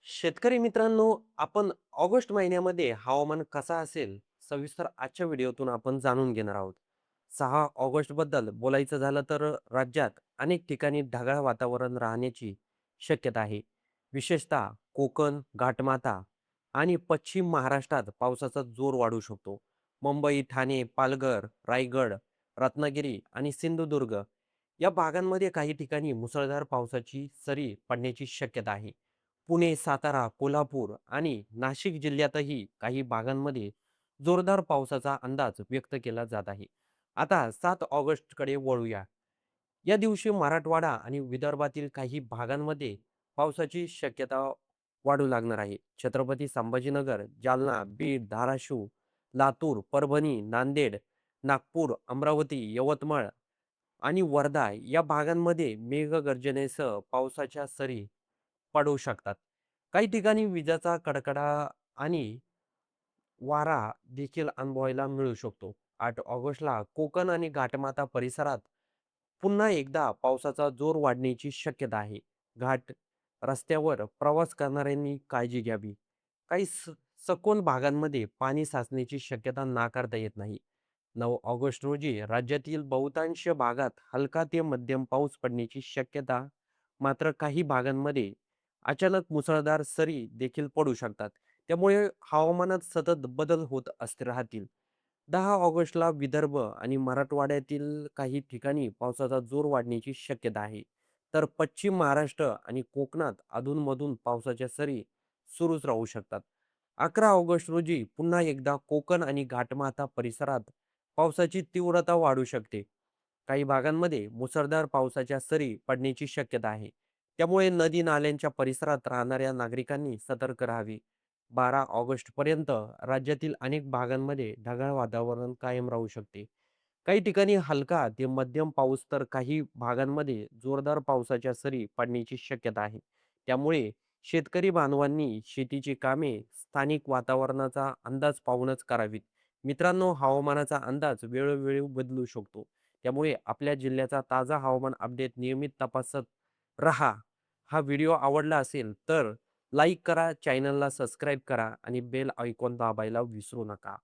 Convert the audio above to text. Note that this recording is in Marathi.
शेतकरी मित्रांनो, आपण ऑगस्ट महिन्यामध्ये हवामान कसा असेल, सविस्तर आजच्या व्हिडिओतून आपण जाणून घेणार आहोत. 6 ऑगस्ट बद्दल बोलायचं झालं तर राज्यात अनेक ठिकाणी ढगाळ वातावरण राहण्याची शक्यता आहे. विशेषतः कोकण, घाटमाथा आणि पश्चिम महाराष्ट्रात पावसाचा जोर वाढू शकतो. मुंबई, ठाणे, पालघर, रायगड, रत्नागिरी आणि सिंधुदुर्ग या भागांमध्ये काही ठिकाणी मुसळधार पावसाची सरी पडण्याची शक्यता आहे. पुणे, सातारा, कोल्हापूर आणि नाशिक जिल्ह्यातही काही भागांमध्ये जोरदार पावसाचा अंदाज व्यक्त केला जात आहे. आता 7 ऑगस्टकडे वळूया. या दिवशी मराठवाडा आणि विदर्भातील काही भागांमध्ये पावसाची शक्यता वाढू लागणार आहे. छत्रपती संभाजीनगर, जालना, बीड, धाराशिव, लातूर, परभणी, नांदेड, नागपूर, अमरावती, यवतमाळ आणि वर्धा या भागांमध्ये मेघगर्जनेसह पावसाच्या सरी पडू शकतात. काही ठिकाणी विजांचा कडकडा आणि वारा देखील अनुभवायला मिळू शकतो. 8 ऑगस्टला कोकण आणि घाटमाथा परिसरात पुन्हा एकदा पावसाचा जोर वाढण्याची शक्यता आहे. घाट रस्त्यावर प्रवास करणाऱ्यांनी काळजी घ्यावी. काही सखोल भागांमध्ये पाणी साचण्याची शक्यता नाकारता येत नाही. 9 ऑगस्ट रोजी राज्यातील बहुतांश भागात हलका ते मध्यम पाऊस पडण्याची शक्यता, मात्र काही भागांमध्ये अचानक मुसळधार सरी देखील पडू शकतात. त्यामुळे हवामानात सतत बदल होत असते राहतील. 10 ऑगस्टला विदर्भ आणि मराठवाड्यातील काही ठिकाणी पावसाचा जोर वाढण्याची शक्यता आहे. तर पश्चिम महाराष्ट्र आणि कोकणात अधूनमधून पावसाच्या सरी सुरूच राहू शकतात. 11 ऑगस्ट रोजी पुन्हा एकदा कोकण आणि घाटमाथा परिसरात पावसाची तीव्रता वाढू शकते. काही भागांमध्ये मुसळधार पावसाच्या सरी पडण्याची शक्यता आहे. त्यामुळे नदी नाल्यांच्या परिसरात राहणाऱ्या नागरिकांनी सतर्क राहावे. 12 ऑगस्टपर्यंत राज्यातील अनेक भागांमध्ये ढगाळ वातावरण कायम राहू शकते. काही ठिकाणी हलका ते मध्यम पाऊस तर काही भागांमध्ये जोरदार पावसाच्या सरी पडण्याची शक्यता आहे. त्यामुळे शेतकरी बांधवांनी शेतीची कामे स्थानिक वातावरणाचा अंदाज पाहूनच करावीत. मित्रांनो, हवामानाचा अंदाज वेळोवेळी बदलू शकतो. त्यामुळे आपल्या जिल्ह्याचा ताजा हवामान अपडेट नियमित तपासत रहा. हा व्हिडिओ आवडला असेल तर लाईक करा, चॅनलला सबस्क्राईब करा आणि बेल आयकॉन दाबायला विसरू नका.